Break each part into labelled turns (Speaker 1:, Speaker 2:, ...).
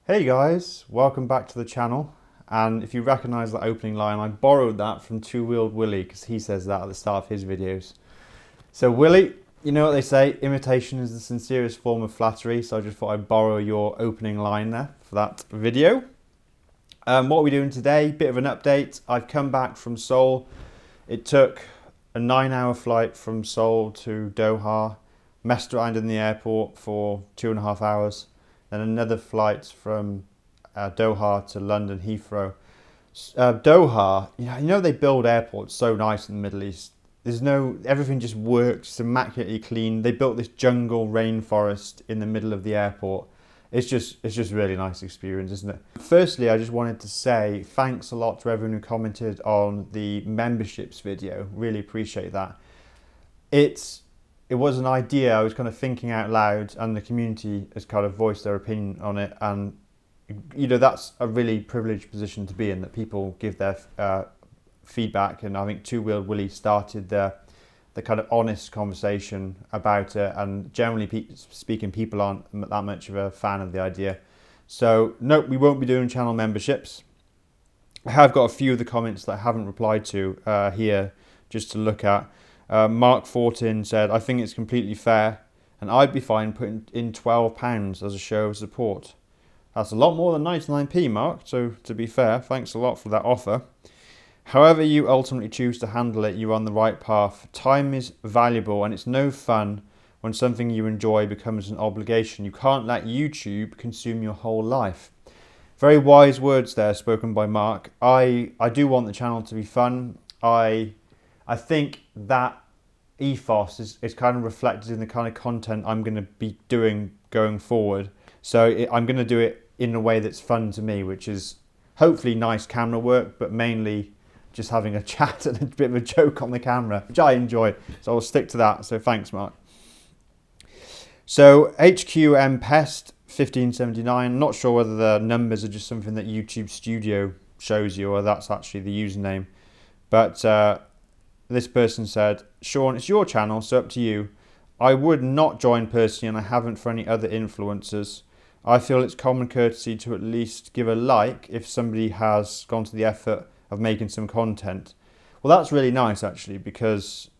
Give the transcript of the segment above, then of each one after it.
Speaker 1: Hey guys, welcome back to the channel. And if you recognise that opening line, I borrowed that from Two Wheeled Willie because he says that at the start of his videos. So Willie, you know what they say, imitation is the sincerest form of flattery, so I just thought I'd borrow your opening line there for that video. What are we doing today? Bit of an update. I've come back from Seoul. It took a 9-hour flight from Seoul to Doha, messed around in the airport for 2.5 hours. Then another flight from Doha to London Heathrow. Doha, you know they build airports so nice in the Middle East. Everything just works, it's immaculately clean. They built this jungle rainforest in the middle of the airport. It's just really nice experience, isn't it? Firstly, I just wanted to say thanks a lot to everyone who commented on the memberships video. Really appreciate that. It was an idea I was kind of thinking out loud, and the community has kind of voiced their opinion on it. And you know, that's a really privileged position to be in, that people give their feedback. And I think Two Wheeled Willie started the kind of honest conversation about it. And generally speaking, people aren't that much of a fan of the idea. So no, we won't be doing channel memberships. I have got a few of the comments that I haven't replied to here just to look at. Mark Fortin said, I think it's completely fair and I'd be fine putting in £12 as a show of support. That's a lot more than 99p, Mark, so to be fair, thanks a lot for that offer. However you ultimately choose to handle it, you're on the right path. Time is valuable and it's no fun when something you enjoy becomes an obligation. You can't let YouTube consume your whole life. Very wise words there spoken by Mark. I do want the channel to be fun. I think that ethos is kind of reflected in the kind of content I'm going to be doing going forward. So I'm going to do it in a way that's fun to me, which is hopefully nice camera work, but mainly just having a chat and a bit of a joke on the camera, which I enjoy. So I'll stick to that. So thanks, Mark. So HQM Pest 1579. Not sure whether the numbers are just something that YouTube Studio shows you or that's actually the username. But this person said, Sean, it's your channel, so up to you. I would not join personally, and I haven't for any other influencers. I feel it's common courtesy to at least give a like if somebody has gone to the effort of making some content. Well, that's really nice, actually, because,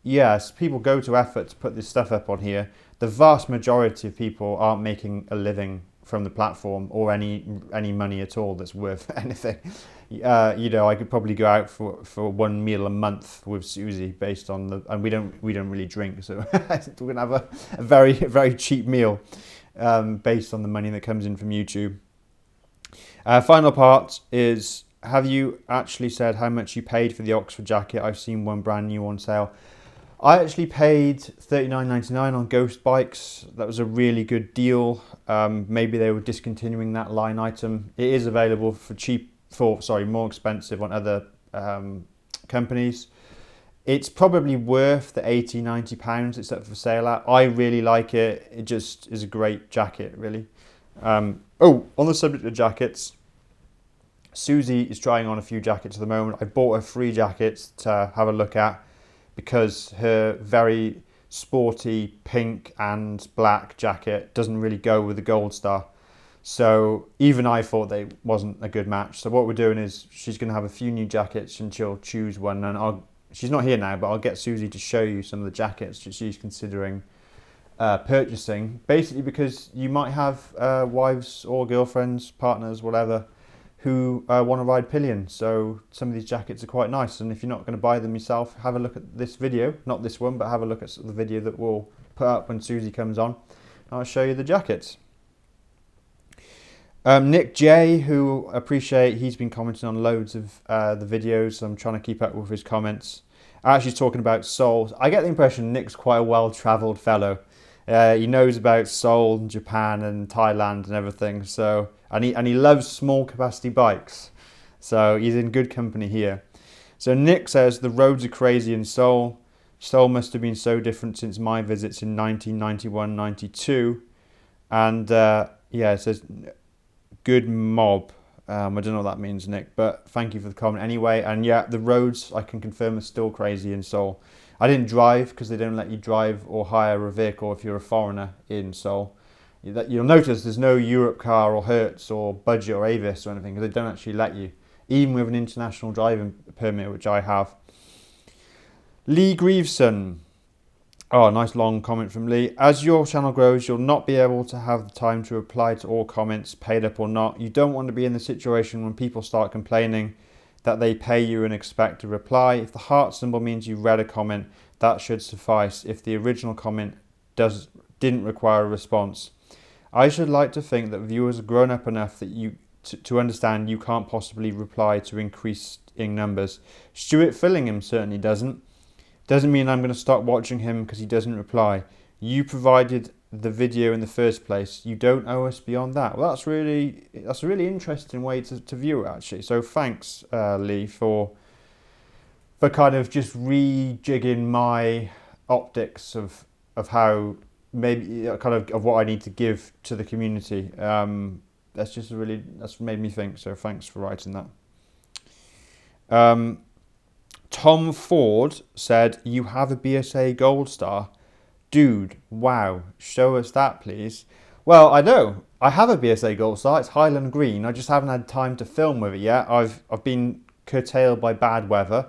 Speaker 1: yes, people go to effort to put this stuff up on here. The vast majority of people aren't making a living from the platform or any money at all that's worth anything. You know, I could probably go out for one meal a month with Susie based on and we don't really drink, so we're gonna have a very, very cheap meal based on the money that comes in from YouTube. Final part is, have you actually said how much you paid for the Oxford jacket? I've seen one brand new on sale. I actually paid $39.99 on Ghost Bikes. That was a really good deal. Maybe they were discontinuing that line item. It is available more expensive on other companies. It's probably worth the £80-90 it's up for sale at. I really like it. It just is a great jacket, really. On the subject of jackets, Susie is trying on a few jackets at the moment. I bought her 3 jackets to have a look at, because her very sporty pink and black jacket doesn't really go with the Goldstar. So even I thought they wasn't a good match. So what we're doing is she's going to have a few new jackets and she'll choose one. And she's not here now, but I'll get Susie to show you some of the jackets that she's considering purchasing. Basically because you might have wives or girlfriends, partners, whatever, who want to ride pillion. So some of these jackets are quite nice, and if you're not going to buy them yourself, have a look at this video, not this one, but have a look at the video that we'll put up when Susie comes on. I'll show you the jackets. Nick J, who he's been commenting on loads of the videos, so I'm trying to keep up with his comments. Actually talking about Seoul. I get the impression Nick's quite a well-travelled fellow. He knows about Seoul, Japan and Thailand and everything. So and he loves small capacity bikes. So he's in good company here. So Nick says the roads are crazy in Seoul. Seoul must have been so different since my visits in 1991-92. And it says good mob. I don't know what that means, Nick, but thank you for the comment anyway. And yeah, the roads, I can confirm, are still crazy in Seoul. I didn't drive because they don't let you drive or hire a vehicle if you're a foreigner in Seoul. You'll notice there's no Europe car or Hertz or Budget or Avis or anything, because they don't actually let you, even with an international driving permit, which I have. Lee Grieveson. Oh, nice long comment from Lee. As your channel grows, you'll not be able to have the time to reply to all comments, paid up or not. You don't want to be in the situation when people start complaining that they pay you and expect a reply. If the heart symbol means you read a comment, that should suffice. If the original comment didn't require a response. I should like to think that viewers are grown up enough that to understand you can't possibly reply to increasing numbers. Stuart Fillingham certainly doesn't. Doesn't mean I'm going to stop watching him because he doesn't reply. You provided the video in the first place. You don't owe us beyond that. Well, that's a really interesting way to view it, actually. So thanks, Lee, for kind of just rejigging my optics of how maybe kind of what I need to give to the community. That's made me think. So thanks for writing that. Tom Ford said, you have a BSA Goldstar. Dude, wow, show us that please. Well, I know, I have a BSA Goldstar, it's Highland Green. I just haven't had time to film with it yet. I've been curtailed by bad weather.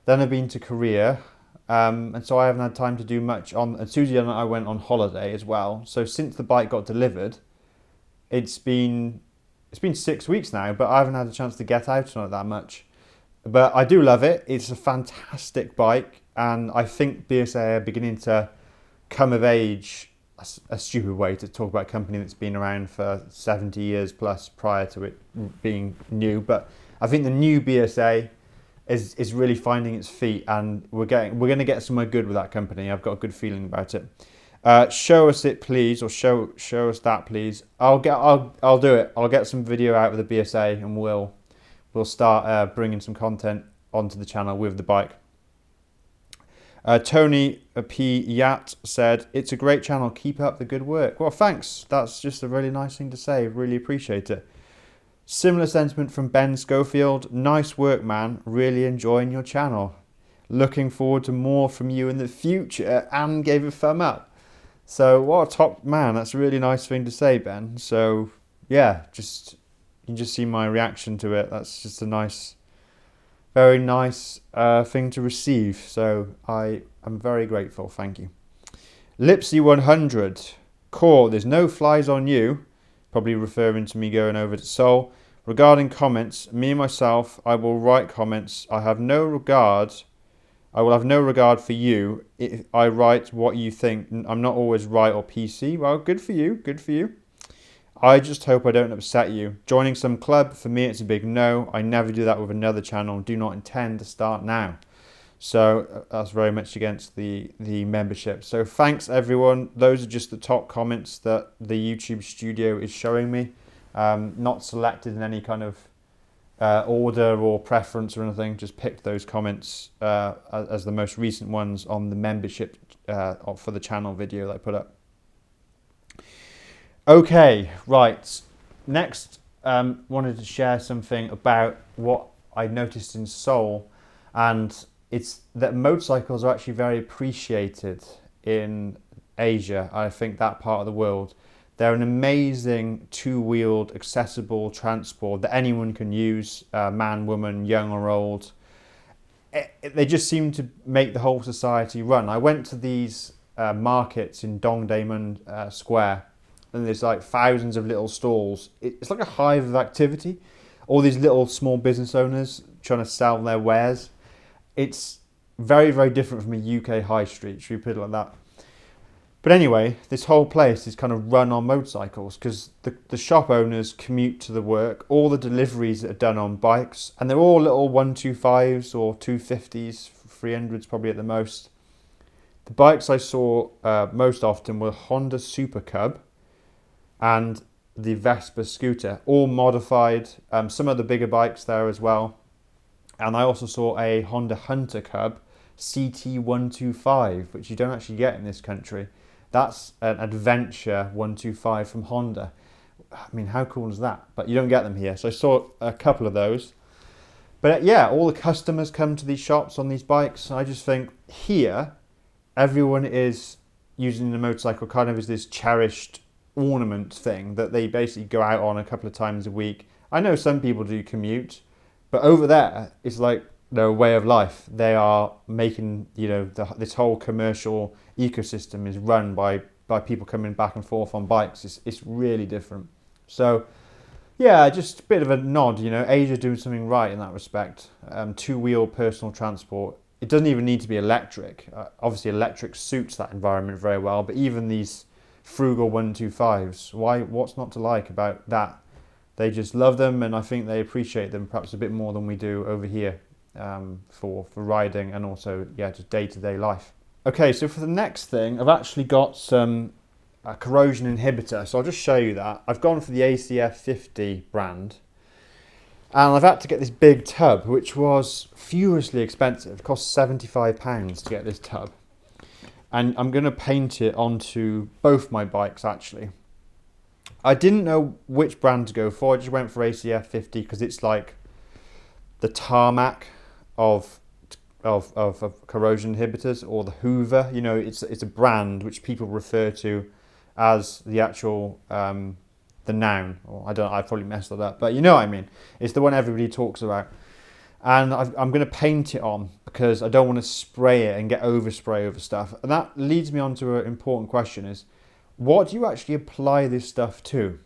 Speaker 1: Then I've been to Korea, and so I haven't had time to do much on, and Susie and I went on holiday as well. So since the bike got delivered, it's been 6 weeks now, but I haven't had a chance to get out on it that much. But I do love it. It's a fantastic bike, and I think BSA are beginning to come of age. A stupid way to talk about a company that's been around for 70 years plus prior to it being new. But I think the new BSA is really finding its feet, and we're going to get somewhere good with that company. I've got a good feeling about it. Show us it, please, or show us that, please. I'll do it. I'll get some video out of the BSA, and we'll start bringing some content onto the channel with the bike. Tony P. Yat said, it's a great channel, keep up the good work. Well, thanks. That's just a really nice thing to say. Really appreciate it. Similar sentiment from Ben Schofield. Nice work, man. Really enjoying your channel. Looking forward to more from you in the future, and gave a thumb up. So what a top man. That's a really nice thing to say, Ben. So yeah, you can just see my reaction to it. That's just a nice, very nice thing to receive. So I am very grateful. Thank you. Lipsy100. Core, there's no flies on you. Probably referring to me going over to Seoul. Regarding comments, me and myself, I will write comments. I will have no regard for you if I write what you think. I'm not always right or PC. Well, good for you. Good for you. I just hope I don't upset you. Joining some club, for me it's a big no. I never do that with another channel. Do not intend to start now. So that's very much against the membership. So thanks everyone. Those are just the top comments that the YouTube studio is showing me. Not selected in any kind of order or preference or anything. Just picked those comments as the most recent ones on the membership for the channel video that I put up. Okay, right. Next, wanted to share something about what I noticed in Seoul, and it's that motorcycles are actually very appreciated in Asia. I think that part of the world. They're an amazing two-wheeled, accessible transport that anyone can use, man, woman, young or old. They just seem to make the whole society run. I went to these markets in Dongdaemun Square, and there's like thousands of little stalls. It's like a hive of activity. All these little small business owners trying to sell their wares. It's very, very different from a UK high street, should we put it like that? But anyway, this whole place is kind of run on motorcycles because the shop owners commute to the work. All the deliveries are done on bikes, and they're all little 125s or 250s, 300s probably at the most. The bikes I saw most often were Honda Super Cub and the Vespa scooter, all modified. Some of the bigger bikes there as well. And I also saw a Honda Hunter Cub CT125, which you don't actually get in this country. That's an adventure 125 from Honda. I mean, how cool is that? But you don't get them here. So I saw a couple of those. But yeah, all the customers come to these shops on these bikes. I just think here, everyone is using the motorcycle kind of as this cherished ornament thing that they basically go out on a couple of times a week. I know some people do commute, but over there it's like their way of life. They are making, you know, this whole commercial ecosystem is run by people coming back and forth on bikes. It's really different. So yeah, just a bit of a nod, you know, Asia doing something right in that respect. Two-wheel personal transport. It doesn't even need to be electric. Obviously electric suits that environment very well, but even these frugal 125s, what's not to like about that? They just love them, and I think they appreciate them perhaps a bit more than we do over here, for riding and also, yeah, just day-to-day life. Okay, so for the next thing, I've actually got some corrosion inhibitor, so I'll just show you that. I've gone for the ACF 50 brand, and I've had to get this big tub, which was furiously expensive. It cost £75 to get this tub. And I'm going to paint it onto both my bikes, actually. I didn't know which brand to go for. I just went for ACF 50 because it's like the tarmac of corrosion inhibitors, or the Hoover. You know, it's a brand which people refer to as the actual the noun, or I probably messed that up, but you know what I mean. It's the one everybody talks about, and I'm going to paint it on because I don't want to spray it and get overspray over stuff. And that leads me on to an important question: is what do you actually apply this stuff to?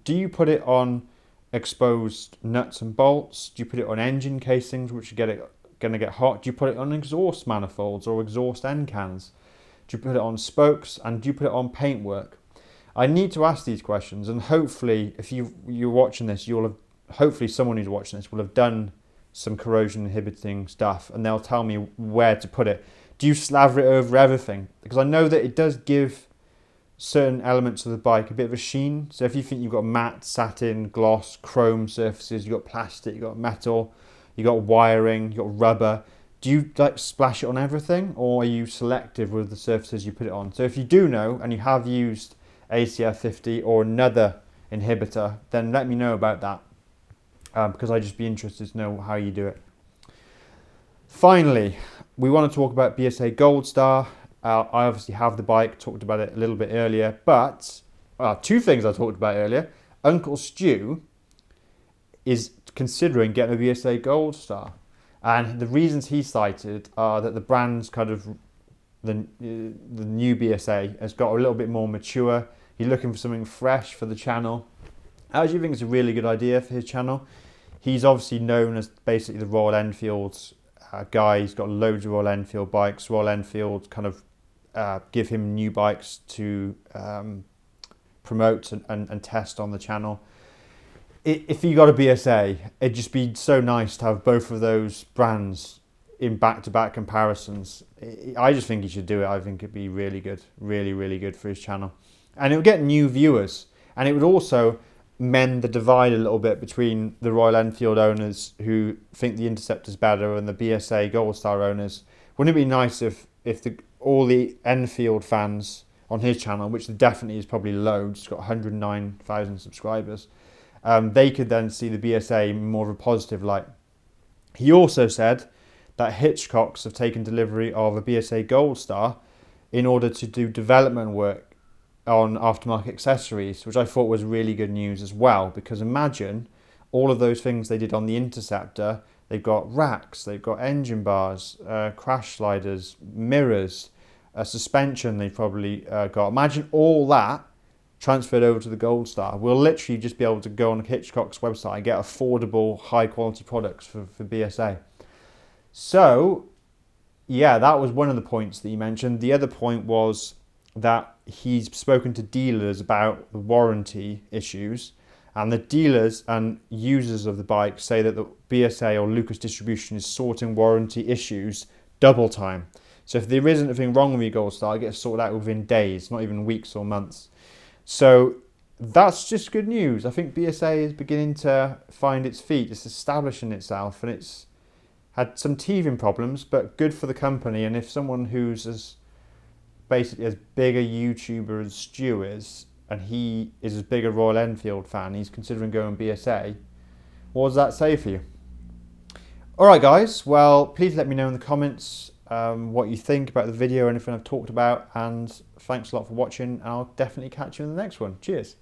Speaker 1: Do you put it on exposed nuts and bolts? Do you put it on engine casings, which are going to get hot? Do you put it on exhaust manifolds or exhaust end cans? Do you put it on spokes, and do you put it on paintwork? I need to ask these questions, and hopefully, if you're watching this, hopefully someone who's watching this will have done some corrosion inhibiting stuff, and they'll tell me where to put it. Do you slaver it over everything? Because I know that it does give certain elements of the bike a bit of a sheen. So if you think you've got matte, satin, gloss, chrome surfaces, you've got plastic, you've got metal, you've got wiring, you've got rubber, do you like splash it on everything, or are you selective with the surfaces you put it on? So if you do know, and you have used ACF 50 or another inhibitor, then let me know about that, because I'd just be interested to know how you do it. Finally, we want to talk about BSA Goldstar. I obviously have the bike, talked about it a little bit earlier, but two things I talked about earlier. Uncle Stu is considering getting a BSA Goldstar, and the reasons he cited are that the brand's kind of the new BSA has got a little bit more mature. He's looking for something fresh for the channel. I actually think it's a really good idea for his channel. He's obviously known as basically the Royal Enfield guy. He's got loads of Royal Enfield bikes. Royal Enfield kind of give him new bikes to promote and test on the channel. If you got a BSA, it'd just be so nice to have both of those brands in back-to-back comparisons. I just think he should do it. I think it'd be really good, really, really good for his channel. And it would get new viewers, and it would also mend the divide a little bit between the Royal Enfield owners who think the Interceptor's better and the BSA Goldstar owners. Wouldn't it be nice if all the Enfield fans on his channel, which definitely is probably loads, he's got 109,000 subscribers, they could then see the BSA in more of a positive light. He also said that Hitchcocks have taken delivery of a BSA Goldstar in order to do development work on aftermarket accessories, which I thought was really good news as well, because imagine all of those things they did on the Interceptor. They've got racks, they've got engine bars, crash sliders, mirrors, suspension they've probably got. Imagine all that transferred over to the Goldstar. We'll literally just be able to go on Hitchcock's website and get affordable, high quality products for BSA. So yeah, that was one of the points that you mentioned. The other point was that he's spoken to dealers about the warranty issues, and the dealers and users of the bike say that the BSA or Lucas Distribution is sorting warranty issues double time. So if there isn't anything wrong with your Goldstar, it gets sorted out within days, not even weeks or months. So that's just good news. I think BSA is beginning to find its feet. It's establishing itself, and it's had some teething problems, but good for the company. And if someone who's basically as big a YouTuber as Stu is, and he is as big a Royal Enfield fan, he's considering going BSA, what does that say for you? Alright guys, well please let me know in the comments what you think about the video, anything I've talked about, and thanks a lot for watching, and I'll definitely catch you in the next one. Cheers.